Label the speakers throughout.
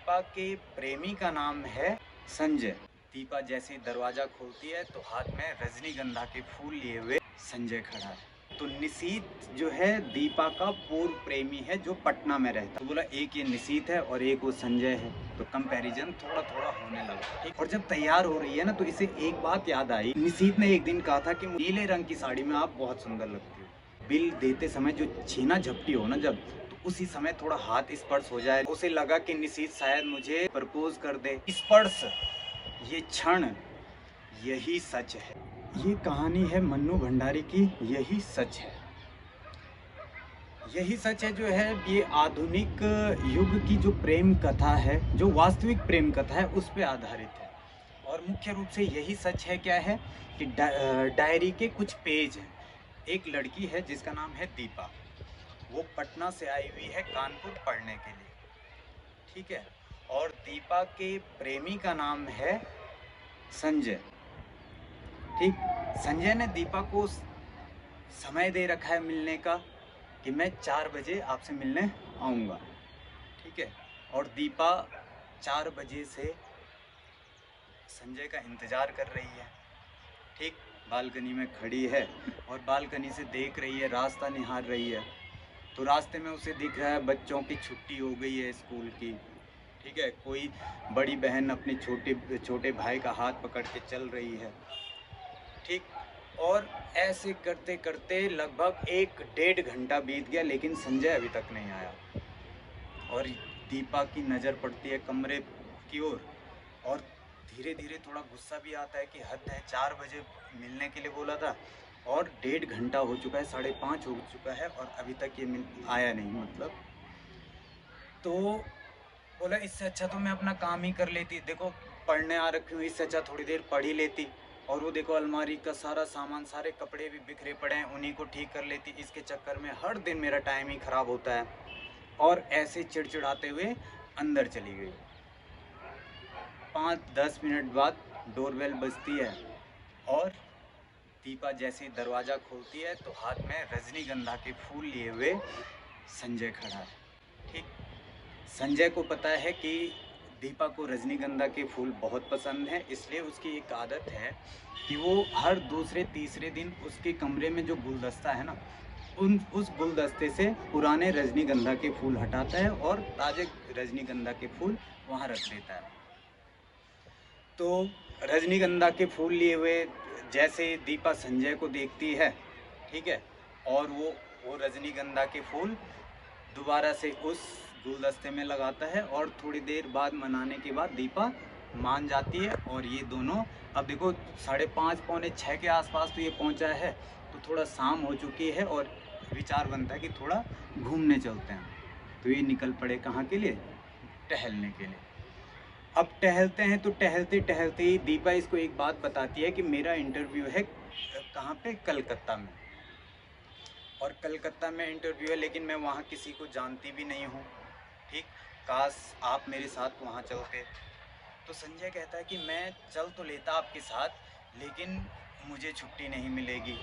Speaker 1: दीपा के प्रेमी का नाम है संजय। दीपा जैसे ही दरवाजा खोलती है तो हाथ में रजनीगंधा के फूल लिए हुए संजय खड़ा है। तो निशीथ जो है दीपा का पूर्व प्रेमी है जो पटना में रहता है। तो बोला एक ये निशीथ है और एक वो संजय है, तो कंपैरिजन थोड़ा थोड़ा होने लगा। ठीक, और जब तैयार हो रही है ना तो इसे एक बात याद आई। निशीथ ने एक दिन कहा था कि नीले रंग की साड़ी में आप बहुत सुंदर लगती हो। बिल देते समय जो छीना झपटी हो ना जब, तो उसी समय थोड़ा हाथ स्पर्श हो जाए। उसे लगा कि निशीथ शायद मुझे प्रपोज कर दे। स्पर्श, ये क्षण, यही सच है। ये कहानी है मन्नू भंडारी की, यही सच है। यही सच है जो है ये आधुनिक युग की जो प्रेम कथा है, जो वास्तविक प्रेम कथा है, उस पे आधारित है। और मुख्य रूप से यही सच है क्या है कि डायरी के कुछ पेज हैं। एक लड़की है जिसका नाम है दीपा, वो पटना से आई हुई है कानपुर पढ़ने के लिए। ठीक है, और दीपा के प्रेमी का नाम है संजय। ठीक, संजय ने दीपा को समय दे रखा है मिलने का कि मैं 4 बजे आपसे मिलने आऊँगा। ठीक है, और दीपा 4 बजे से संजय का इंतज़ार कर रही है। ठीक, बालकनी में खड़ी है और बालकनी से देख रही है, रास्ता निहार रही है। तो रास्ते में उसे दिख रहा है बच्चों की छुट्टी हो गई है स्कूल की। ठीक है, कोई बड़ी बहन अपने छोटे भाई का हाथ पकड़ के चल रही है। ठीक, और ऐसे करते करते लगभग 1-1.5 घंटा बीत गया लेकिन संजय अभी तक नहीं आया। और दीपा की नज़र पड़ती है कमरे की ओर और धीरे धीरे थोड़ा गुस्सा भी आता है कि हद है, 4 बजे मिलने के लिए बोला था और 1.5 घंटा हो चुका है, 5:30 हो चुका है और अभी तक ये आया नहीं। मतलब तो बोला इससे अच्छा तो मैं अपना काम ही कर लेती, देखो पढ़ने आ रखी हूँ, इससे अच्छा थोड़ी देर पढ़ ही लेती। और वो देखो अलमारी का सारा सामान, सारे कपड़े भी बिखरे पड़े हैं, उन्हीं को ठीक कर लेती। इसके चक्कर में हर दिन मेरा टाइम ही ख़राब होता है। और ऐसे चिड़चिड़ाते हुए अंदर चली गई। 5-10 मिनट बाद डोरबेल बजती है और दीपा जैसे ही दरवाज़ा खोलती है तो हाथ में रजनीगंधा के फूल लिए हुए संजय खड़ा है। ठीक, संजय को पता है कि दीपा को रजनीगंधा के फूल बहुत पसंद है, इसलिए उसकी एक आदत है कि वो हर दूसरे तीसरे दिन उसके कमरे में जो गुलदस्ता है ना, उस गुलदस्ते से पुराने रजनीगंधा के फूल हटाता है और ताज़े रजनीगंधा के फूल वहाँ रख देता है। तो रजनीगंधा के फूल लिए हुए जैसे दीपा संजय को देखती है, ठीक है, और वो रजनीगंधा के फूल दोबारा से उस गुलदस्ते में लगाता है और थोड़ी देर बाद मनाने के बाद दीपा मान जाती है। और ये दोनों, अब देखो 5:30 पौने 6 के आसपास तो ये पहुंचा है, तो थोड़ा शाम हो चुकी है और विचार बनता है कि थोड़ा घूमने चलते हैं। तो ये निकल पड़े कहाँ के लिए? टहलने के लिए। अब टहलते हैं तो टहलते टहलते ही दीपा इसको एक बात बताती है कि मेरा इंटरव्यू है कहाँ पे? कलकत्ता में। और कलकत्ता में इंटरव्यू है लेकिन मैं वहाँ किसी को जानती भी नहीं हूँ। ठीक, काश आप मेरे साथ वहाँ चलते। तो संजय कहता है कि मैं चल तो लेता आपके साथ लेकिन मुझे छुट्टी नहीं मिलेगी।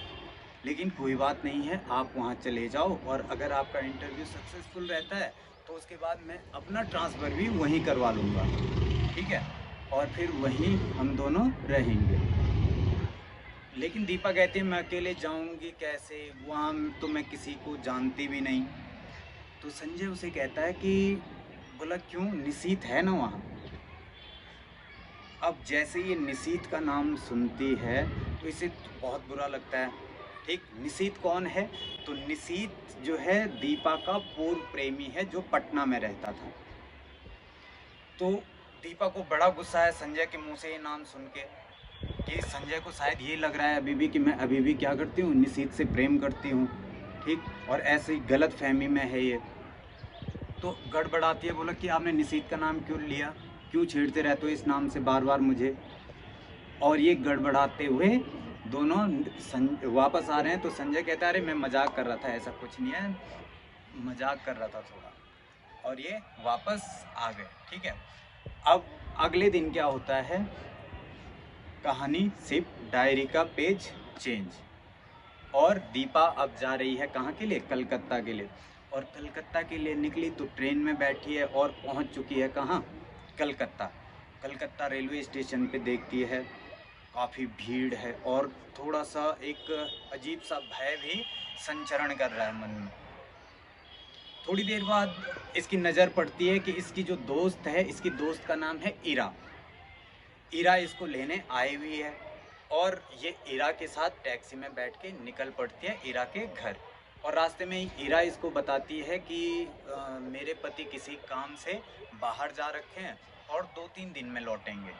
Speaker 1: लेकिन कोई बात नहीं है, आप वहाँ चले जाओ और अगर आपका इंटरव्यू सक्सेसफुल रहता है तो उसके बाद मैं अपना ट्रांसफ़र भी वहीं करवा लूँगा। ठीक है, और फिर वहीं हम दोनों रहेंगे। लेकिन दीपा कहती है मैं अकेले जाऊंगी कैसे, वहाँ तो मैं किसी को जानती भी नहीं। तो संजय उसे कहता है कि बोला क्यों, निशीथ है ना वहाँ। अब जैसे ये निशीथ का नाम सुनती है तो इसे तो बहुत बुरा लगता है। ठीक, निशीथ कौन है? तो निशीथ जो है दीपा का पूर्व प्रेमी है जो पटना में रहता था। तो दीपा को बड़ा गुस्सा है संजय के मुंह से ये नाम सुन के कि संजय को शायद ये लग रहा है अभी भी कि मैं अभी भी क्या करती हूँ, निशीथ से प्रेम करती हूँ। ठीक, और ऐसी गलत फहमी में है ये। तो गड़बड़ाती है, बोला कि आपने निशीथ का नाम क्यों लिया, क्यों छेड़ते रहते हो इस नाम से बार बार मुझे। और ये गड़बड़ाते हुए दोनों वापस आ रहे हैं। तो संजय कहता है अरे मैं मजाक कर रहा था, ऐसा कुछ नहीं है, मजाक कर रहा था थोड़ा। और ये वापस आ गए। ठीक है, अब अगले दिन क्या होता है, कहानी सिर्फ डायरी का पेज चेंज। और दीपा अब जा रही है कहाँ के लिए? कलकत्ता के लिए। और कलकत्ता के लिए निकली तो ट्रेन में बैठी है और पहुँच चुकी है कहाँ? कलकत्ता। कलकत्ता रेलवे स्टेशन पे देखती है काफ़ी भीड़ है और थोड़ा सा एक अजीब सा भय भी संचरण कर रहा है मन में। थोड़ी देर बाद इसकी नज़र पड़ती है कि इसकी जो दोस्त है, इसकी दोस्त का नाम है इरा। इरा इसको लेने आई हुई है और ये इरा के साथ टैक्सी में बैठ के निकल पड़ती है इरा के घर। और रास्ते में ही इरा इसको बताती है कि मेरे पति किसी काम से बाहर जा रखे हैं और 2-3 दिन में लौटेंगे।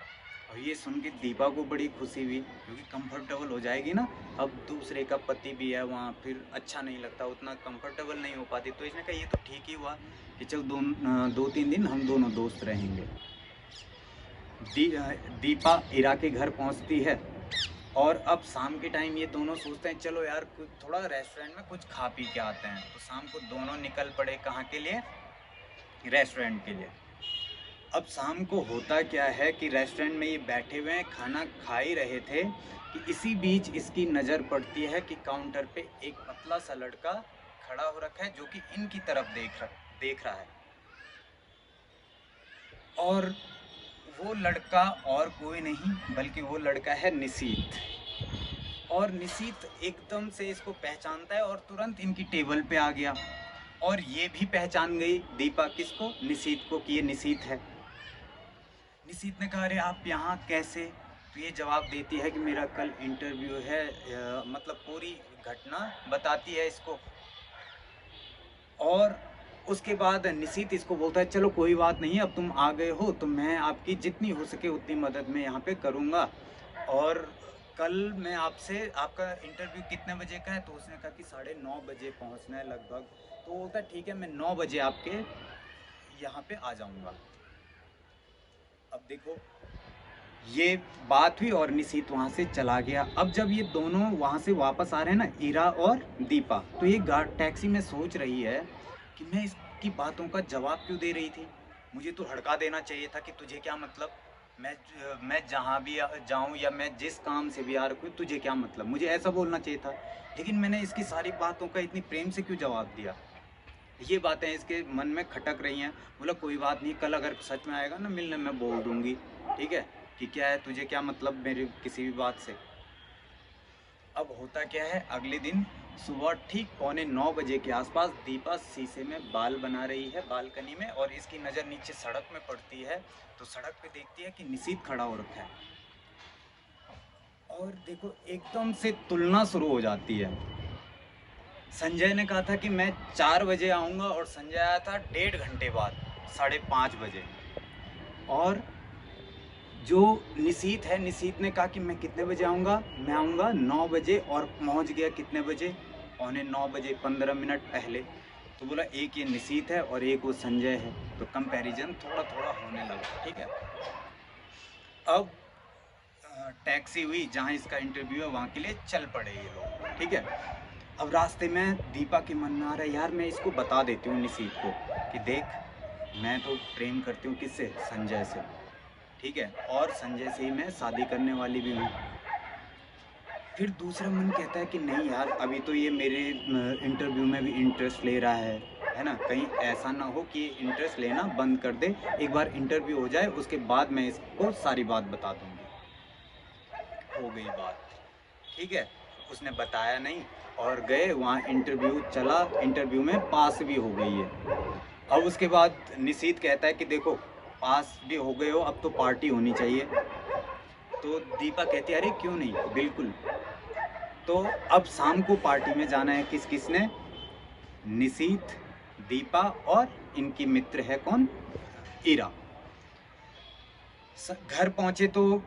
Speaker 1: और ये सुन के दीपा को बड़ी खुशी हुई क्योंकि कंफर्टेबल हो जाएगी ना। अब दूसरे का पति भी है वहाँ, फिर अच्छा नहीं लगता, उतना कंफर्टेबल नहीं हो पाती। तो इसने कहा ये तो ठीक ही हुआ कि चल 2-3 दिन हम दोनों दोस्त रहेंगे। दीपा इरा के घर पहुँचती है और अब शाम के टाइम ये दोनों सोचते हैं चलो यार कुछ थोड़ा रेस्टोरेंट में कुछ खा पी के आते हैं। तो शाम को दोनों निकल पड़े कहाँ के लिए? रेस्टोरेंट के लिए। अब शाम को होता क्या है कि रेस्टोरेंट में ये बैठे हुए हैं, खाना खा ही रहे थे कि इसी बीच इसकी नज़र पड़ती है कि काउंटर पे एक पतला सा लड़का खड़ा हो रखा है जो कि इनकी तरफ देख रहा है। और वो लड़का और कोई नहीं बल्कि वो लड़का है निशीथ। और निशीथ एकदम से इसको पहचानता है और तुरंत इनकी टेबल पे आ गया। और ये भी पहचान गई दीपा किसको? निशीथ को, कि ये निशीथ है। निशीथ ने कहा अरे आप यहाँ कैसे? तो ये जवाब देती है कि मेरा कल इंटरव्यू है, मतलब पूरी घटना बताती है इसको। और उसके बाद निशीथ इसको बोलता है चलो कोई बात नहीं, अब तुम आ गए हो तो मैं आपकी जितनी हो सके उतनी मदद मैं यहाँ पे करूँगा। और कल मैं आपसे, आपका इंटरव्यू कितने बजे का है? तो उसने कहा कि 9:30 बजे पहुँचना है लगभग। तो वो बोलता है ठीक है मैं 9 बजे आपके यहाँ पे आ जाऊँगा। अब देखो ये बात हुई और निशीथ वहाँ से चला गया। अब जब ये दोनों वहाँ से वापस आ रहे हैं ना, इरा और दीपा, तो ये टैक्सी में सोच रही है कि मैं इसकी बातों का जवाब क्यों दे रही थी? मुझे तो हड़का देना चाहिए था कि तुझे क्या मतलब, मैं जहाँ भी जाऊँ या मैं जिस काम से भी आ रखूँ तुझे क्या मतलब, मुझे ऐसा बोलना चाहिए था। लेकिन मैंने इसकी सारी बातों का इतनी प्रेम से क्यों जवाब दिया? ये बातें इसके मन में खटक रही हैं। बोला कोई बात नहीं, कल अगर सच में आएगा ना मिलने, मैं बोल दूंगी, ठीक है, कि क्या है तुझे क्या मतलब मेरी किसी भी बात से। अब होता क्या है, अगले दिन सुबह ठीक 8:45 बजे के आसपास दीपा शीशे में बाल बना रही है बालकनी में और इसकी नज़र नीचे सड़क में पड़ती है। तो सड़क पे देखती है कि निशीथ खड़ा हो रखा है और देखो एकदम से तुलना शुरू हो जाती है। संजय ने कहा था कि मैं 4 बजे आऊँगा और संजय आया था 1.5 घंटे बाद, 5:30 बजे। और जो निशीथ है, निशीथ ने कहा कि मैं कितने बजे आऊँगा? मैं आऊँगा 9 बजे और पहुँच गया कितने बजे? 8:45 बजे, 15 मिनट पहले। तो बोला एक ये निशीथ है और एक वो संजय है। तो कंपैरिजन थोड़ा थोड़ा होने लगा, ठीक है। अब टैक्सी हुई जहाँ इसका इंटरव्यू है वहाँ के लिए चल पड़े ये लोग, ठीक है। अब रास्ते में दीपा के मन में आ रहा है यार मैं इसको बता देती हूँ निशीथ को कि देख मैं तो प्रेम करती हूँ किससे? संजय से, ठीक है, और संजय से ही मैं शादी करने वाली भी हूँ। फिर दूसरा मन कहता है कि नहीं यार अभी तो ये मेरे इंटरव्यू में भी इंटरेस्ट ले रहा है ना, कहीं ऐसा ना हो कि इंटरेस्ट लेना बंद कर दे, एक बार इंटरव्यू हो जाए उसके बाद मैं इसको सारी बात बता दूँगी। हो गई बात, ठीक है, उसने बताया नहीं और गए वहाँ, इंटरव्यू चला, इंटरव्यू में पास भी हो गई है। अब उसके बाद निशीथ कहता है कि देखो पास भी हो गए हो अब तो पार्टी होनी चाहिए। तो दीपा कहती है अरे क्यों नहीं, बिल्कुल। तो अब शाम को पार्टी में जाना है किस किस ने? निशीथ, दीपा और इनकी मित्र है कौन? इरा। घर पहुंचे तो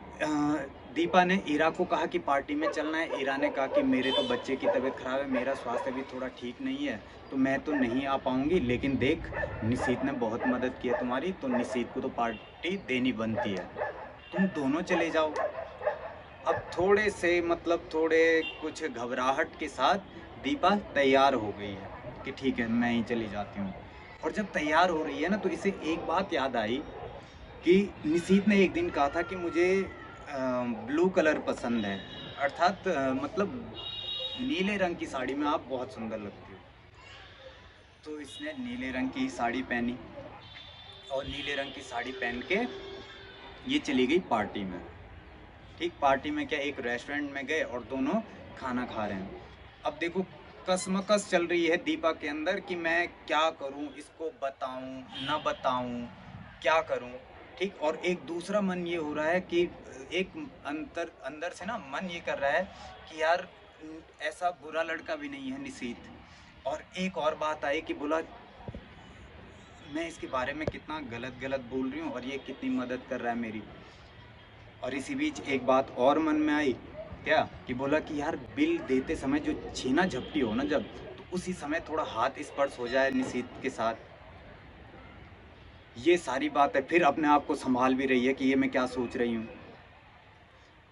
Speaker 1: दीपा ने इरा को कहा कि पार्टी में चलना है। इरा ने कहा कि मेरे तो बच्चे की तबीयत ख़राब है, मेरा स्वास्थ्य भी थोड़ा ठीक नहीं है, तो मैं तो नहीं आ पाऊंगी, लेकिन देख निशीथ ने बहुत मदद की है तुम्हारी, तो निशीथ को तो पार्टी देनी बनती है, तुम दोनों चले जाओ। अब थोड़े से मतलब थोड़े कुछ घबराहट के साथ दीपा तैयार हो गई है कि ठीक है मैं ही चली जाती हूँ। और जब तैयार हो रही है ना तो इसे एक बात याद आई कि निशीथ ने एक दिन कहा था कि मुझे ब्लू कलर पसंद है, अर्थात मतलब नीले रंग की साड़ी में आप बहुत सुंदर लगती हो। तो इसने नीले रंग की साड़ी पहनी और नीले रंग की साड़ी पहन के ये चली गई पार्टी में। ठीक, पार्टी में क्या, एक रेस्टोरेंट में गए और दोनों खाना खा रहे हैं। अब देखो कसमकस चल रही है दीपा के अंदर कि मैं क्या करूं, इसको बताऊं ना बताऊं, क्या करूं। ठीक, और एक दूसरा मन ये हो रहा है कि एक अंदर से ना मन ये कर रहा है कि यार ऐसा बुरा लड़का भी नहीं है निशीथ। और एक और बात आई कि बोला मैं इसके बारे में कितना गलत गलत बोल रही हूँ और ये कितनी मदद कर रहा है मेरी। और इसी बीच एक बात और मन में आई, क्या कि बोला कि यार बिल देते समय जो छीना झपटी हो ना जब, तो उसी समय थोड़ा हाथ स्पर्श हो जाए निशीथ के साथ। ये सारी बातें फिर अपने आप को संभाल भी रही है कि ये मैं क्या सोच रही हूँ।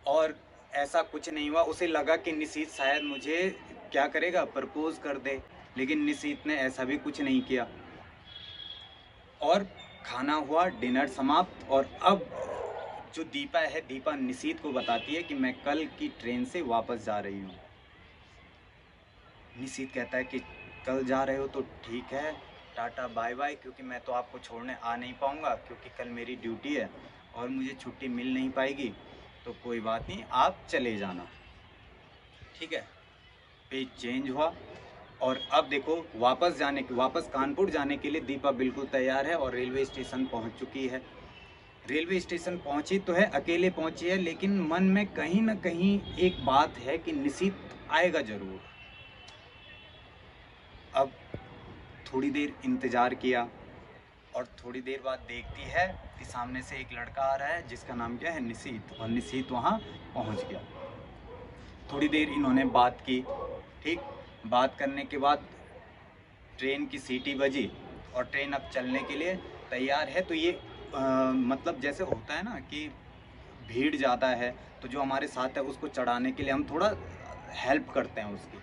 Speaker 1: और ऐसा कुछ नहीं हुआ। उसे लगा कि निशीथ शायद मुझे क्या करेगा, प्रपोज कर दे, लेकिन निशीथ ने ऐसा भी कुछ नहीं किया। और खाना हुआ, डिनर समाप्त। और अब जो दीपा है, दीपा निशीथ को बताती है कि मैं कल की ट्रेन से वापस जा रही हूँ। निशीथ कहता है कि कल जा रहे हो तो ठीक है, टाटा बाय बाय, क्योंकि मैं तो आपको छोड़ने आ नहीं पाऊँगा क्योंकि कल मेरी ड्यूटी है और मुझे छुट्टी मिल नहीं पाएगी, तो कोई बात नहीं, आप चले जाना। ठीक है, पेज चेंज हुआ। और अब देखो वापस कानपुर जाने के लिए दीपा बिल्कुल तैयार है और रेलवे स्टेशन पहुंच चुकी है। रेलवे स्टेशन पहुंची तो है, अकेले पहुंची है, लेकिन मन में कहीं ना कहीं एक बात है कि निशीथ आएगा जरूर। अब थोड़ी देर इंतज़ार किया और थोड़ी देर बाद देखती है कि सामने से एक लड़का आ रहा है जिसका नाम क्या है, निशीथ। और निशीथ वहाँ पहुँच गया। थोड़ी देर इन्होंने बात की। ठीक, बात करने के बाद ट्रेन की सीटी बजी और ट्रेन अब चलने के लिए तैयार है। तो ये मतलब जैसे होता है ना कि भीड़ ज़्यादा है तो जो हमारे साथ है उसको चढ़ाने के लिए हम थोड़ा हेल्प करते हैं उसकी।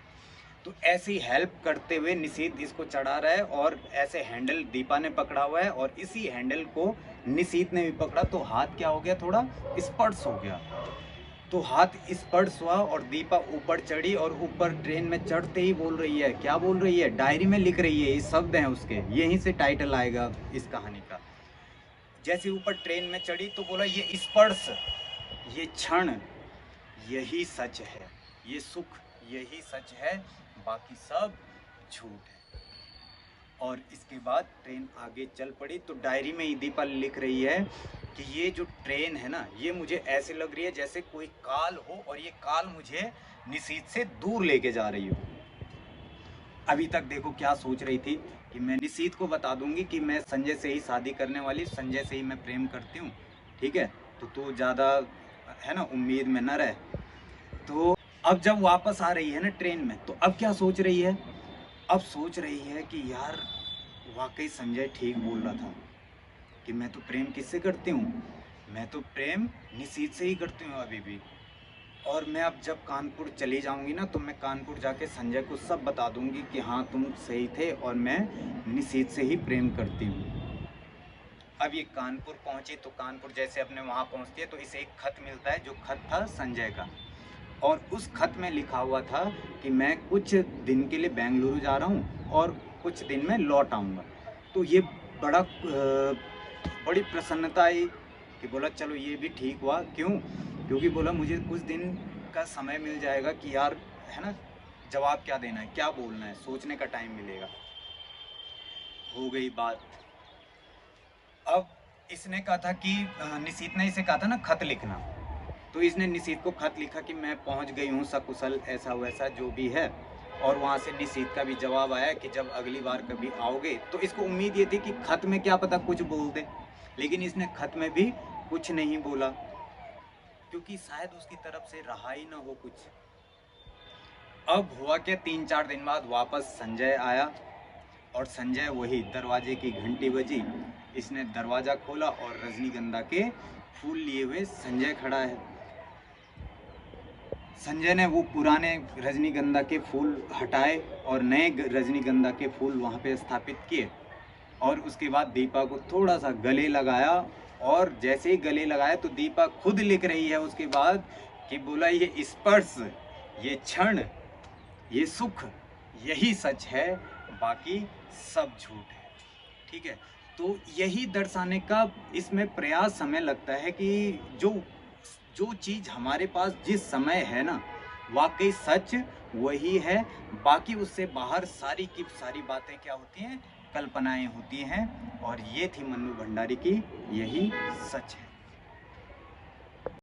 Speaker 1: तो ऐसे ही हेल्प करते हुए निशीथ इसको चढ़ा रहा है और ऐसे हैंडल दीपा ने पकड़ा हुआ है और इसी हैंडल को निशीथ ने भी पकड़ा। तो हाथ क्या हो गया, थोड़ा स्पर्श हो गया। तो हाथ स्पर्श हुआ और दीपा ऊपर चढ़ी और ऊपर ट्रेन में चढ़ते ही बोल रही है, क्या बोल रही है, डायरी में लिख रही है, ये शब्द हैं उसके, यहीं से टाइटल आएगा इस कहानी का। जैसे ऊपर ट्रेन में चढ़ी तो बोला, ये स्पर्श, ये क्षण, यही सच है, ये सुख, यही सच है, बाकी सब झूठ है। और इसके बाद ट्रेन आगे चल पड़ी। तो डायरी में ही दीपा लिख रही है कि ये जो ट्रेन है ना, ये मुझे ऐसे लग रही है जैसे कोई काल हो और ये काल मुझे निशीथ से दूर लेके जा रही हो। अभी तक देखो क्या सोच रही थी कि मैं निशीथ को बता दूंगी कि मैं संजय से ही शादी करने वाली, संजय से ही मैं प्रेम करती हूँ। ठीक है, तो तू ज़्यादा है ना उम्मीद में न रह। तो अब जब वापस आ रही है ना ट्रेन में, तो अब क्या सोच रही है, अब सोच रही है कि यार वाकई संजय ठीक बोल रहा था कि मैं तो प्रेम किससे करती हूँ, मैं तो प्रेम निशीथ से ही करती हूँ अभी भी। और मैं अब जब कानपुर चली जाऊंगी ना, तो मैं कानपुर जाके संजय को सब बता दूंगी कि हाँ तुम सही थे और मैं निशीथ से ही प्रेम करती हूँ। अब ये कानपुर पहुंची तो कानपुर जैसे अपने वहाँ पहुंचती है तो इसे एक खत मिलता है, जो खत था संजय का। और उस खत में लिखा हुआ था कि मैं कुछ दिन के लिए बेंगलुरु जा रहा हूँ और कुछ दिन में लौट आऊँगा। तो ये बड़ी प्रसन्नता आई कि बोला चलो ये भी ठीक हुआ। क्यों? क्योंकि बोला मुझे कुछ दिन का समय मिल जाएगा कि यार है ना, जवाब क्या देना है, क्या बोलना है, सोचने का टाइम मिलेगा। हो गई बात। अब इसने कहा था कि निशीथ ने इसे कहा था ना खत लिखना, तो इसने निशीथ को खत लिखा कि मैं पहुंच गई हूँ सकुशल, ऐसा वैसा जो भी है। और वहाँ से निशीथ का भी जवाब आया कि जब अगली बार कभी आओगे, तो इसको उम्मीद ये थी कि खत में क्या पता कुछ बोल दे, लेकिन इसने खत में भी कुछ नहीं बोला क्योंकि शायद उसकी तरफ से रहा ही ना हो कुछ। अब हुआ क्या, 3-4 दिन बाद वापस संजय आया और संजय वही दरवाजे की घंटी बजी, इसने दरवाज़ा खोला और रजनीगंधा के फूल लिए हुए संजय खड़ा है। संजय ने वो पुराने रजनीगंधा के फूल हटाए और नए रजनीगंधा के फूल वहाँ पे स्थापित किए। और उसके बाद दीपा को थोड़ा सा गले लगाया और जैसे ही गले लगाया तो दीपा खुद लिख रही है उसके बाद कि बोला, ये स्पर्श, ये क्षण, ये सुख, यही सच है, बाकी सब झूठ है। ठीक है, तो यही दर्शाने का इसमें प्रयास हमें लगता है कि जो जो चीज़ हमारे पास जिस समय है ना, वाकई सच वही है। बाकी उससे बाहर सारी की सारी बातें क्या होती हैं, कल्पनाएं होती हैं। और ये थी मन्नू भंडारी की यही सच है।